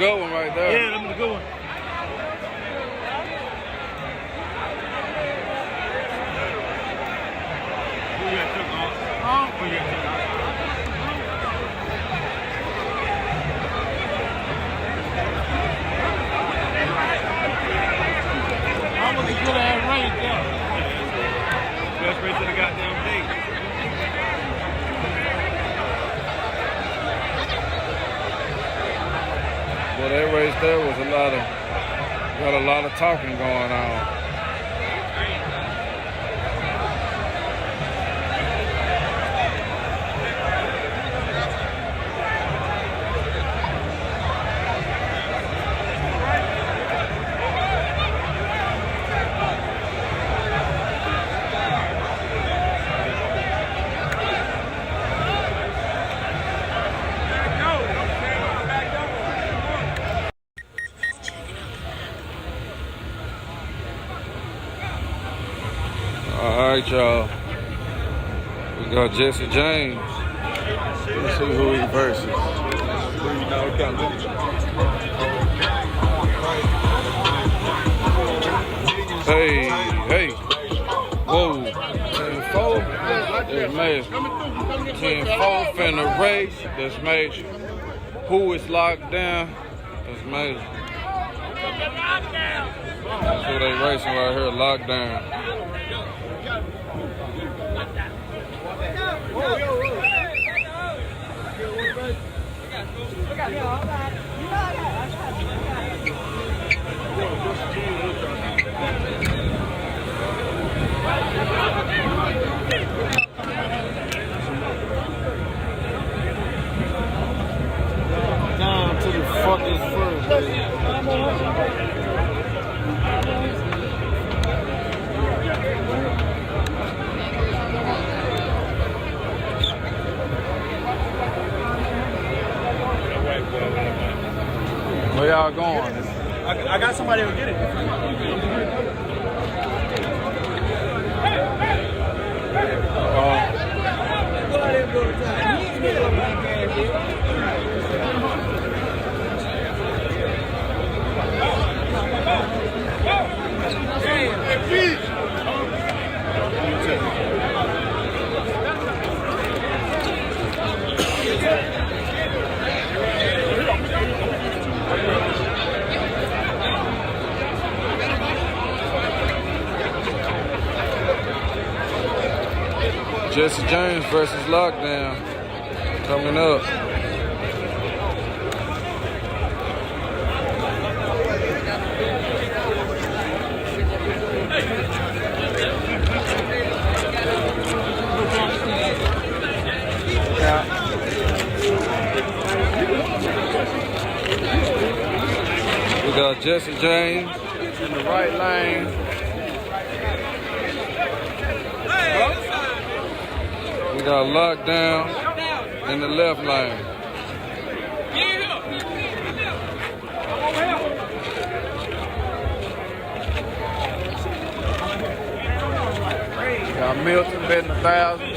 good one right there. Yeah, them the good one. Who you got took off? Who you got took off? I'm gonna get that race there. Best race of the goddamn day. Well, that race there was got a lot of talking going on. All right, y'all. We got Jesse James. Let's see who he versus. Hey. Whoa. 10-4. That's major. 10-4 finna race. That's major. Who is locked down? That's major. That's who they racing right here, locked down. Down to the fuckers first, baby. Where y'all going? I got somebody to get it. Jesse James versus Lockdown coming up. We got Jesse James in the right lane. We got Lockdown in the left lane. Got Milton betting 1,000.